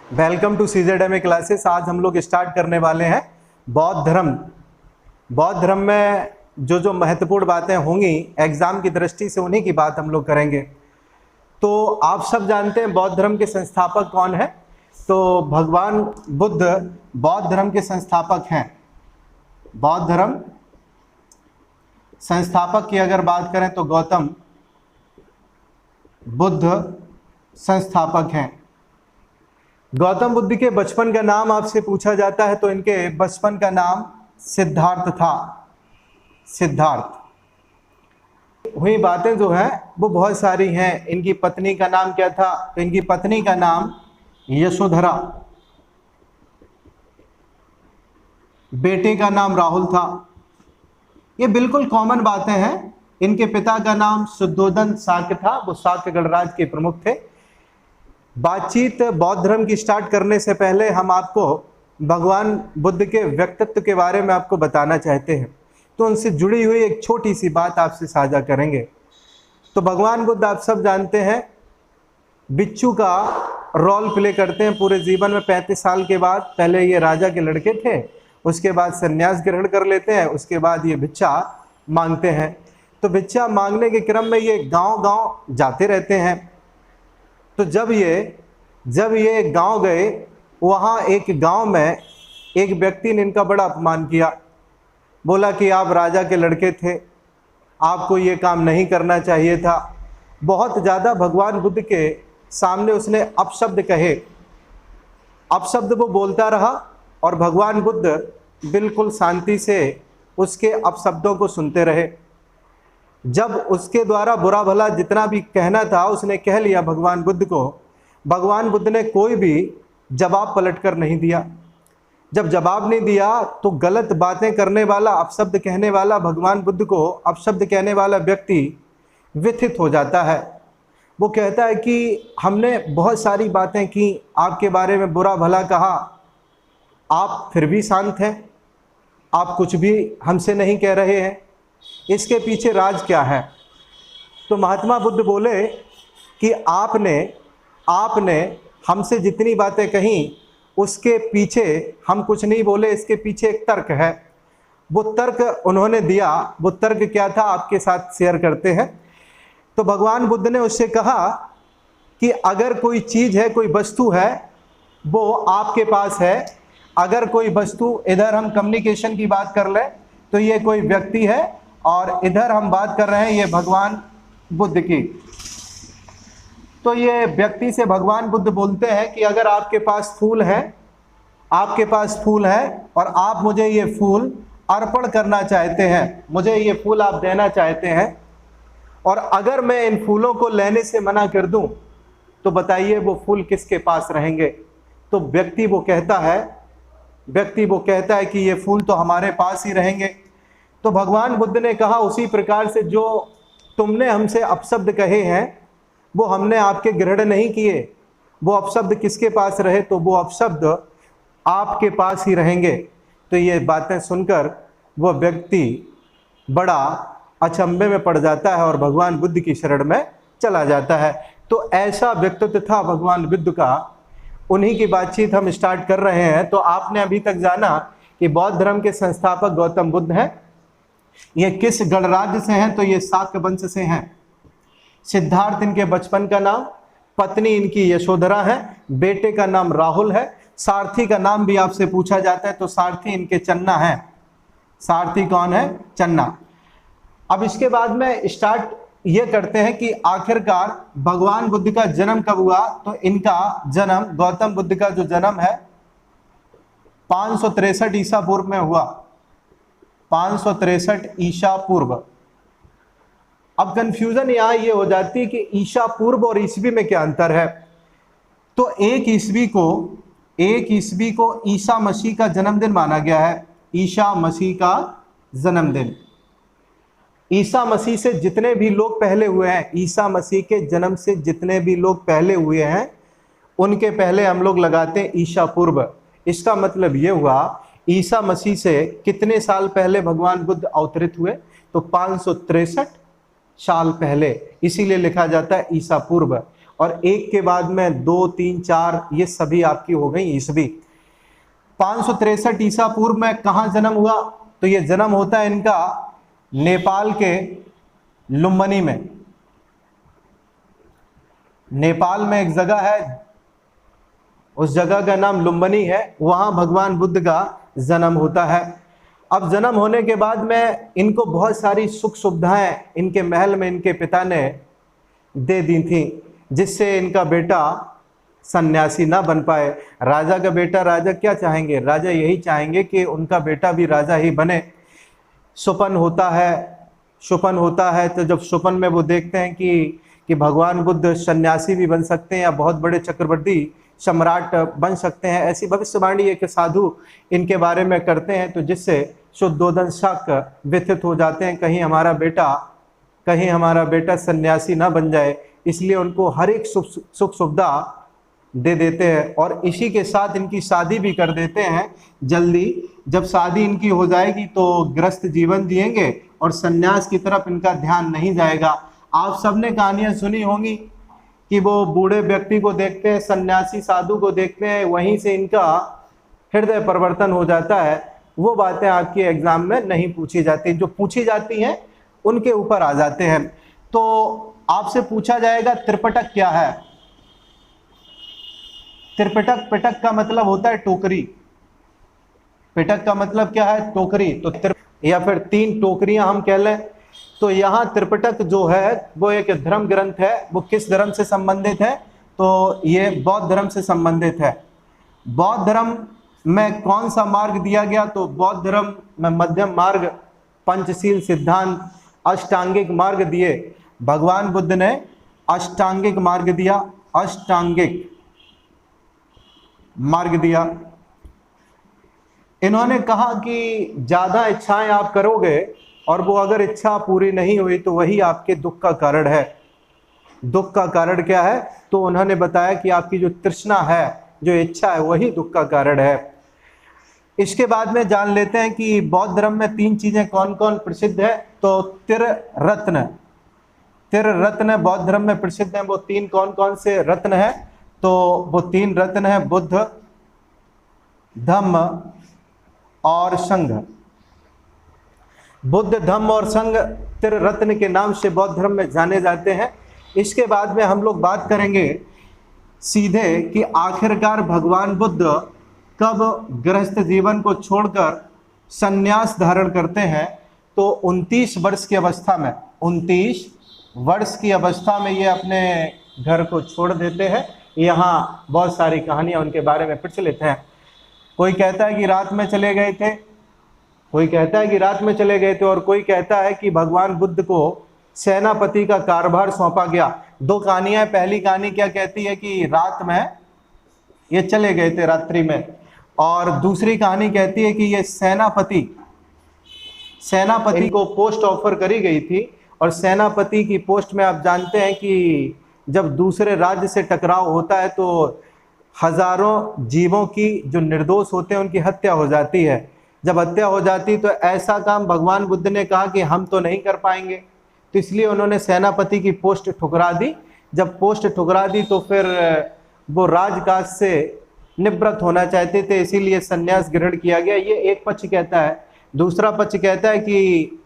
Welcome to CZMA classes. आज हम लोग स्टार्ट करने वाले हैं बौद्ध धर्म। बौद्ध धर्म में जो महत्वपूर्ण बातें होंगी एग्जाम की दृष्टि से उन्हीं की बात हम लोग करेंगे। तो आप सब जानते हैं बौद्ध धर्म के संस्थापक कौन है। तो भगवान बुद्ध बौद्ध धर्म के संस्थापक हैं। बौद्ध धर्म संस्थापक की अगर बात करें तो गौतम बुद्ध संस्थापक हैं। गौतम बुद्ध के बचपन का नाम आपसे पूछा जाता है तो इनके बचपन का नाम सिद्धार्थ था। सिद्धार्थ। हुई बातें जो हैं वो बहुत सारी हैं। इनकी पत्नी का नाम क्या था? तो इनकी पत्नी का नाम यशोधरा, बेटे का नाम राहुल था। ये बिल्कुल कॉमन बातें हैं। इनके पिता का नाम शुद्धोधन शाक्य था, वो शाक्य गणराज्य के प्रमुख थे। बातचीत बौद्ध धर्म की स्टार्ट करने से पहले हम आपको भगवान बुद्ध के व्यक्तित्व के बारे में आपको बताना चाहते हैं। तो उनसे जुड़ी हुई एक छोटी सी बात आपसे साझा करेंगे। तो भगवान बुद्ध आप सब जानते हैं बिच्छू का रोल प्ले करते हैं पूरे जीवन में। 35 साल के बाद पहले ये राजा के लड़के थे, उसके बाद संन्यास ग्रहण कर लेते हैं, उसके बाद ये भिक्षा मांगते हैं। तो भिक्षा मांगने के क्रम में ये गांव-गांव जाते रहते हैं। तो जब ये गांव गए, वहाँ एक गांव में एक व्यक्ति ने इनका बड़ा अपमान किया। बोला कि आप राजा के लड़के थे, आपको ये काम नहीं करना चाहिए था। बहुत ज़्यादा भगवान बुद्ध के सामने उसने अपशब्द कहे। अपशब्द वो बोलता रहा और भगवान बुद्ध बिल्कुल शांति से उसके अपशब्दों को सुनते रहे। जब उसके द्वारा बुरा भला जितना भी कहना था उसने कह लिया भगवान बुद्ध को, भगवान बुद्ध ने कोई भी जवाब पलटकर नहीं दिया। जब जवाब नहीं दिया तो गलत बातें करने वाला, अपशब्द कहने वाला, भगवान बुद्ध को अपशब्द कहने वाला व्यक्ति व्यथित हो जाता है। वो कहता है कि हमने बहुत सारी बातें की, आपके बारे में बुरा भला कहा, आप फिर भी शांत हैं, आप कुछ भी हमसे नहीं कह रहे हैं, इसके पीछे राज क्या है? तो महात्मा बुद्ध बोले कि आपने हमसे जितनी बातें कही उसके पीछे हम कुछ नहीं बोले, इसके पीछे एक तर्क है। वो तर्क उन्होंने दिया। वो तर्क क्या था आपके साथ शेयर करते हैं। तो भगवान बुद्ध ने उससे कहा कि अगर कोई चीज़ है, कोई वस्तु है, वो आपके पास है। अगर कोई वस्तु, इधर हम कम्युनिकेशन की बात कर लें तो ये कोई व्यक्ति है और इधर हम बात कर रहे हैं ये भगवान बुद्ध की। तो ये व्यक्ति से भगवान बुद्ध बोलते हैं कि अगर आपके पास फूल है और आप मुझे ये फूल अर्पण करना चाहते हैं, मुझे ये फूल आप देना चाहते हैं, और अगर मैं इन फूलों को लेने से मना कर दूं तो बताइए वो फूल किसके पास रहेंगे? तो व्यक्ति वो कहता है कि ये फूल तो हमारे पास ही रहेंगे। तो भगवान बुद्ध ने कहा उसी प्रकार से जो तुमने हमसे अपशब्द कहे हैं वो हमने आपके ग्रहण नहीं किए। वो अपशब्द किसके पास रहे? तो वो अपशब्द आपके पास ही रहेंगे। तो ये बातें सुनकर वो व्यक्ति बड़ा अचंभे में पड़ जाता है और भगवान बुद्ध की शरण में चला जाता है। तो ऐसा व्यक्तित्व था भगवान बुद्ध का। उन्हीं की बातचीत हम स्टार्ट कर रहे हैं। तो आपने अभी तक जाना कि बौद्ध धर्म के संस्थापक गौतम बुद्ध हैं। ये किस गणराज्य से हैं? तो ये शाक्य वंश से हैं। सिद्धार्थ इनके बचपन का नाम, पत्नी इनकी यशोधरा है, बेटे का नाम राहुल है। सारथी का नाम भी आपसे पूछा जाता है तो सारथी इनके चन्ना है। सारथी कौन है? चन्ना। अब इसके बाद में स्टार्ट ये करते हैं कि आखिरकार भगवान बुद्ध का जन्म कब हुआ? तो इनका जन्म, गौतम बुद्ध का जो जन्म है 563 ईसा पूर्व में हुआ। 563 ईसा पूर्व। अब कंफ्यूजन यहाँ ये हो जाती है कि ईसा पूर्व और ईसवी में क्या अंतर है। तो एक ईसवी को ईसा मसीह का जन्मदिन माना गया है। ईसा मसीह का जन्मदिन। ईसा मसीह से जितने भी लोग पहले हुए हैं, ईसा मसीह के जन्म से जितने भी लोग पहले हुए हैं उनके पहले हम लोग लगाते हैं ईसा पूर्व। इसका मतलब ये हुआ ईसा मसीह से कितने साल पहले भगवान बुद्ध अवतरित हुए? तो 563 साल पहले, इसीलिए लिखा जाता है ईसा पूर्व। और 1 के बाद में 2, 3, 4 ये सभी आपकी हो गई ईस्वी। 563 ईसा पूर्व में कहाँ जन्म हुआ? तो ये जन्म होता है इनका नेपाल के लुम्बिनी में। नेपाल में एक जगह है, उस जगह का नाम लुम्बिनी है, वहां भगवान बुद्ध का जन्म होता है। अब जन्म होने के बाद में इनको बहुत सारी सुख सुविधाएं इनके महल में इनके पिता ने दे दी थी, जिससे इनका बेटा सन्यासी ना बन पाए। राजा का बेटा, राजा क्या चाहेंगे? राजा यही चाहेंगे कि उनका बेटा भी राजा ही बने। स्वप्न होता है तो जब स्वप्न में वो देखते हैं कि भगवान बुद्ध सन्यासी भी बन सकते हैं या बहुत बड़े चक्रवर्ती सम्राट बन सकते हैं, ऐसी भविष्यवाणी एक साधु इनके बारे में करते हैं, तो जिससे शुद्धोधन शाक व्यथित हो जाते हैं, कहीं हमारा बेटा सन्यासी ना बन जाए। इसलिए उनको हर एक सुख सुविधा दे देते हैं और इसी के साथ इनकी शादी भी कर देते हैं जल्दी। जब शादी इनकी हो जाएगी तो गृहस्थ जीवन जिएंगे और सन्यास की तरफ इनका ध्यान नहीं जाएगा। आप सबने कहानियां सुनी होंगी कि वो बूढ़े व्यक्ति को देखते हैं, सन्यासी साधु को देखते हैं, वहीं से इनका हृदय परिवर्तन हो जाता है। वो बातें आपके एग्जाम में नहीं पूछी जाती, जो पूछी जाती हैं उनके ऊपर आ जाते हैं। तो आपसे पूछा जाएगा त्रिपिटक क्या है? त्रिपिटक, पिटक का मतलब होता है टोकरी। पिटक का मतलब क्या है? टोकरी। तो या फिर 3 टोकरियां हम कह लें। तो यहाँ त्रिपिटक जो है वो एक धर्म ग्रंथ है। वो किस धर्म से संबंधित है? तो ये बौद्ध धर्म से संबंधित है। बौद्ध धर्म में कौन सा मार्ग दिया गया? तो बौद्ध धर्म में मध्यम मार्ग, पंचशील सिद्धांत, अष्टांगिक मार्ग दिए। भगवान बुद्ध ने अष्टांगिक मार्ग दिया, अष्टांगिक मार्ग दिया। इन्होंने कहा कि ज्यादा इच्छाएं आप करोगे और वो अगर इच्छा पूरी नहीं हुई तो वही आपके दुख का कारण है। दुख का कारण क्या है? तो उन्होंने बताया कि आपकी जो तृष्णा है, जो इच्छा है, वही दुख का कारण है। इसके बाद में जान लेते हैं कि बौद्ध धर्म में 3 चीजें कौन कौन प्रसिद्ध है। तो त्रिरत्न बौद्ध धर्म में प्रसिद्ध है। वो 3 कौन कौन से रत्न है? तो वो 3 रत्न है, बुद्ध, धम्म और संघ। बुद्ध, धम्म और संघ त्रिरत्न के नाम से बौद्ध धर्म में जाने जाते हैं। इसके बाद में हम लोग बात करेंगे सीधे कि आखिरकार भगवान बुद्ध कब गृहस्थ जीवन को छोड़कर संन्यास धारण करते हैं। तो 29 वर्ष की अवस्था में, 29 वर्ष की अवस्था में ये अपने घर को छोड़ देते हैं। यहाँ बहुत सारी कहानियां उनके बारे में प्रचलित हैं। कोई कहता है कि रात में चले गए थे, कोई कहता है कि रात में चले गए थे, और कोई कहता है कि भगवान बुद्ध को सेनापति का कारभार सौंपा गया। 2 कहानियां। पहली कहानी क्या कहती है कि रात में ये चले गए थे, रात्रि में, और दूसरी कहानी कहती है कि ये सेनापति को पोस्ट ऑफर करी गई थी। और सेनापति की पोस्ट में आप जानते हैं कि जब दूसरे राज्य से टकराव होता है तो हजारों जीवों की, जो निर्दोष होते हैं, उनकी हत्या हो जाती है। जब हत्या हो जाती तो ऐसा काम भगवान बुद्ध ने कहा कि हम तो नहीं कर पाएंगे, तो इसलिए उन्होंने सेनापति की पोस्ट ठुकरा दी। जब पोस्ट ठुकरा दी तो फिर वो राजकाज से निवृत्त होना चाहते थे, इसीलिए संन्यास ग्रहण किया गया। ये एक पक्ष कहता है। दूसरा पक्ष कहता है कि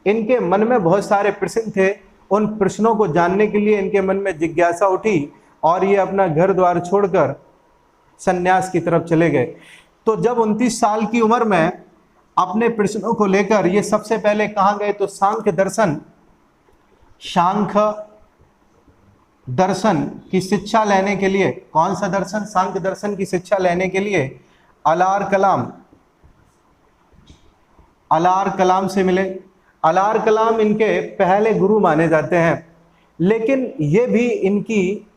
इनके मन में बहुत सारे प्रश्न थे, उन प्रश्नों को जानने के लिए इनके मन में जिज्ञासा उठी और ये अपना घर द्वार छोड़कर संन्यास की तरफ चले गए। तो जब 29 साल की उम्र में अपने प्रश्नों को लेकर ये सबसे पहले कहाँ गए? तो सांख्य दर्शन की शिक्षा लेने के लिए। कौन सा दर्शन? सांख्य दर्शन की शिक्षा लेने के लिए अलार कलाम से मिले। अलार कलाम इनके पहले गुरु माने जाते हैं, लेकिन ये भी इनकी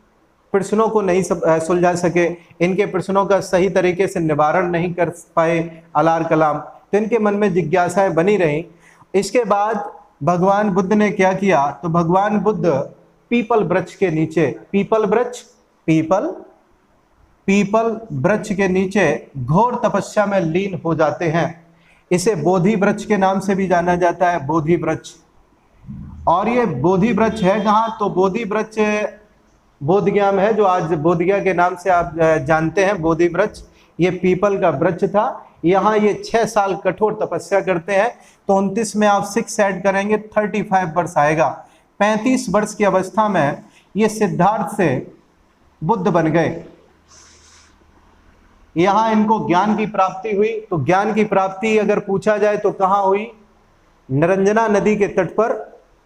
प्रश्नों को नहीं सुलझा सके, इनके प्रश्नों का सही तरीके से निवारण नहीं कर पाए अलार कलाम। तो इनके मन में जिज्ञासाएं बनी रही। इसके बाद भगवान बुद्ध ने क्या किया? तो भगवान बुद्ध पीपल वृक्ष के नीचे, पीपल वृक्ष के नीचे घोर तपस्या में लीन हो जाते हैं। इसे बोधि वृक्ष के नाम से भी जाना जाता है, बोधि वृक्ष। और ये बोधि वृक्ष है कहाँ? तो बोधि वृक्ष बोधगया में है, जो आज बोधगया के नाम से आप जानते हैं, बोधि वृक्ष, ये पीपल का वृक्ष था। यहाँ ये 6 साल कठोर तपस्या करते हैं। तो 29 में आप 6 ऐड करेंगे 35 वर्ष आएगा। 35 वर्ष की अवस्था में ये सिद्धार्थ से बुद्ध बन गए। यहाँ इनको ज्ञान की प्राप्ति हुई। तो ज्ञान की प्राप्ति अगर पूछा जाए तो कहाँ हुई? निरंजना नदी के तट पर,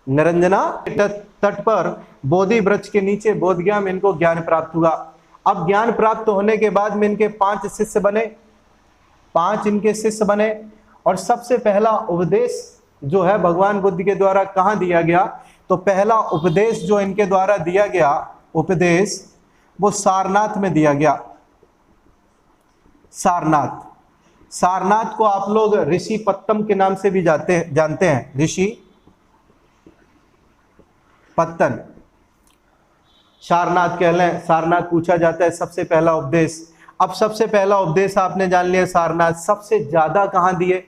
निरंजना तट पर बोधि वृक्ष के नीचे बोधगया में इनको ज्ञान प्राप्त हुआ। अब ज्ञान प्राप्त होने के बाद में इनके 5 शिष्य बने, 5 इनके शिष्य बने। और सबसे पहला उपदेश जो है भगवान बुद्ध के द्वारा कहाँ दिया गया? तो पहला उपदेश जो इनके द्वारा दिया गया उपदेश, वो सारनाथ में दिया गया। सारनाथ, सारनाथ को आप लोग ऋषि पत्तम के नाम से भी जानते हैं, ऋषि पत्तन, सारनाथ कह लें, सारनाथ पूछा जाता है सबसे पहला उपदेश। अब सबसे पहला उपदेश आपने जान लिया सारनाथ। सबसे ज्यादा कहाँ दिए?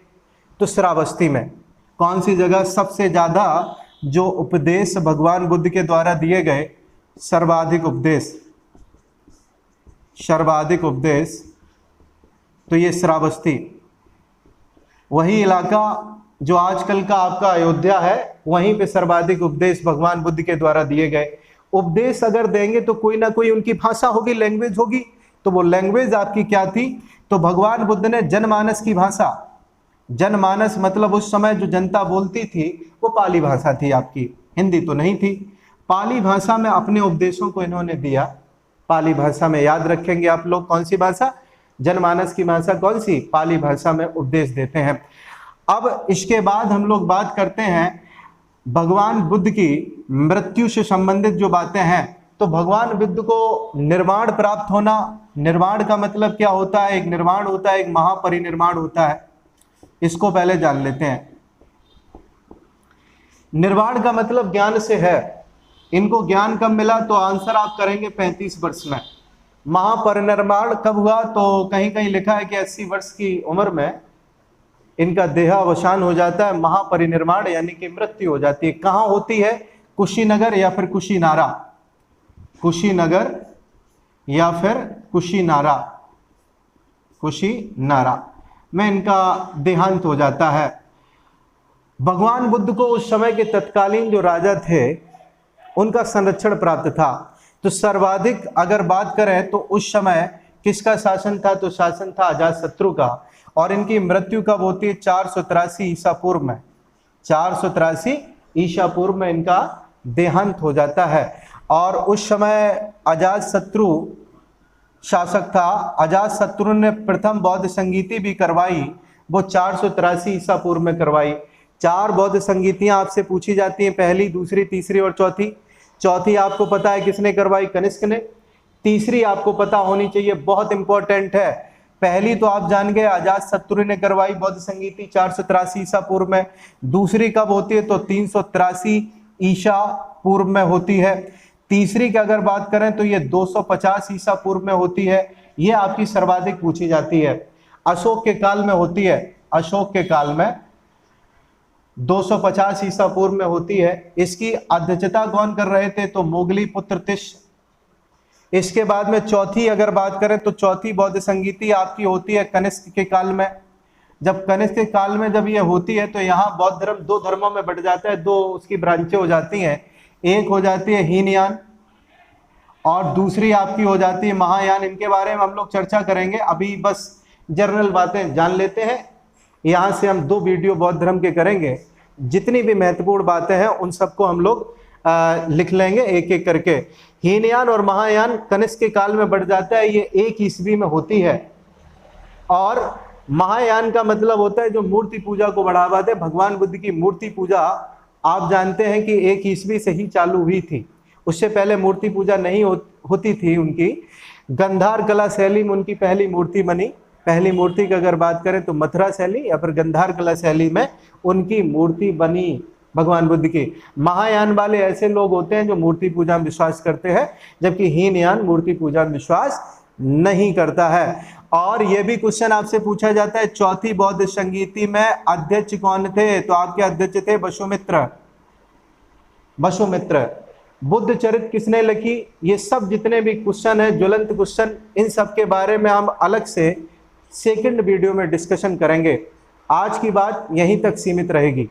तो श्रावस्ती में। कौन सी जगह सबसे ज्यादा जो उपदेश भगवान बुद्ध के द्वारा दिए गए, सर्वाधिक उपदेश, सर्वाधिक उपदेश, तो ये श्रावस्ती, वही इलाका जो आजकल का आपका अयोध्या है, वहीं पे सर्वाधिक उपदेश भगवान बुद्ध के द्वारा दिए गए। उपदेश अगर देंगे तो कोई ना कोई उनकी भाषा होगी, लैंग्वेज होगी। तो वो लैंग्वेज आपकी क्या थी? तो भगवान बुद्ध ने जनमानस की भाषा, जनमानस मतलब उस समय जो जनता बोलती थी वो पाली भाषा थी आपकी, हिंदी तो नहीं थी। पाली भाषा में अपने उपदेशों को इन्होंने दिया। पाली भाषा में याद रखेंगे आप लोग, कौन सी भाषा? जनमानस की भाषा कौन सी? पाली भाषा में उपदेश देते हैं। अब इसके बाद हम लोग बात करते हैं भगवान बुद्ध की मृत्यु से संबंधित जो बातें हैं। तो भगवान बुद्ध को निर्वाण प्राप्त होना, निर्वाण का मतलब क्या होता है? एक निर्वाण होता है, एक महापरिनिर्वाण होता है। इसको पहले जान लेते हैं। निर्वाण का मतलब ज्ञान से है। इनको ज्ञान कब मिला? तो आंसर आप करेंगे 35 वर्ष में। महापरिनिर्वाण कब हुआ? तो कहीं कहीं लिखा है कि 80 वर्ष की उम्र में इनका देहावसान हो जाता है। महापरिनिर्वाण यानी कि मृत्यु हो जाती है। कहाँ होती है? कुशीनगर या फिर कुशीनारा, कुशीनगर या फिर कुशीनारा, कुशीनारा में इनका देहांत हो जाता है। भगवान बुद्ध को उस समय के तत्कालीन जो राजा थे उनका संरक्षण प्राप्त था। तो सर्वाधिक अगर बात करें तो उस समय किसका शासन था? तो शासन था अजातशत्रु का। और इनकी मृत्यु कब होती है? 483 ईसा पूर्व में। 483 ईसा पूर्व में इनका देहांत हो जाता है। और उस समय अजातशत्रु शासक था। अजातशत्रु ने प्रथम बौद्ध संगीति भी करवाई, वो 483 ईसा पूर्व में करवाई। 4 बौद्ध संगीतियां आपसे पूछी जाती हैं, पहली, दूसरी, तीसरी और चौथी। चौथी आपको पता है किसने करवाई? कनिष्क ने। तीसरी आपको पता होनी चाहिए, बहुत इंपॉर्टेंट है। पहली तो आप जान गए, अजातशत्रु ने करवाई बौद्ध संगीति 483 ईसा पूर्व में। दूसरी कब होती है? तो 383 ईसा पूर्व में होती है। तीसरी की अगर बात करें तो ये 250 ईसा पूर्व में होती है। ये आपकी सर्वाधिक पूछी जाती है। अशोक के काल में होती है, अशोक के काल में 250 ईसा पूर्व में होती है। इसकी अध्यक्षता कौन कर रहे थे? तो मोगली पुत्र तिष। इसके बाद में चौथी अगर बात करें तो चौथी बौद्ध संगीति आपकी होती है कनिष्क के काल में। जब कनिष्क के काल में जब ये होती है तो यहाँ बौद्ध धर्म 2 धर्मों में बढ़ जाता है, 2 उसकी ब्रांचें हो जाती हैं। एक हो जाती है हीनयान और दूसरी आपकी हो जाती है महायान। इनके बारे में हम लोग चर्चा करेंगे, अभी बस जनरल बातें जान लेते हैं। यहाँ से हम 2 वीडियो बौद्ध धर्म के करेंगे। जितनी भी महत्वपूर्ण बातें हैं उन सबको हम लोग लिख लेंगे एक एक करके। हीनयान और महायान कनिष्क के काल में बढ़ जाता है, ये 1 ईस्वी में होती है। और महायान का मतलब होता है जो मूर्ति पूजा को बढ़ावा दे। भगवान बुद्ध की मूर्ति पूजा आप जानते हैं कि 1 ईस्वी से ही चालू हुई थी, उससे पहले मूर्ति पूजा नहीं होती थी उनकी। गंधार कला शैली में उनकी पहली मूर्ति बनी। पहली मूर्ति की अगर बात करें तो मथुरा शैली या फिर गंधार कला शैली में उनकी मूर्ति बनी भगवान बुद्ध की। महायान वाले ऐसे लोग होते हैं जो मूर्ति पूजा में विश्वास करते हैं, जबकि हीनयान मूर्ति पूजा में विश्वास नहीं करता है। और यह भी क्वेश्चन आपसे पूछा जाता है, चौथी बौद्ध संगीति में अध्यक्ष कौन थे? तो आपके अध्यक्ष थे वसुमित्र। वसुमित्र बुद्ध चरित्र किसने लिखी, ये सब जितने भी क्वेश्चन है, ज्वलंत क्वेश्चन, इन सब के बारे में हम अलग से सेकंड वीडियो में डिस्कशन करेंगे। आज की बात यहीं तक सीमित रहेगी।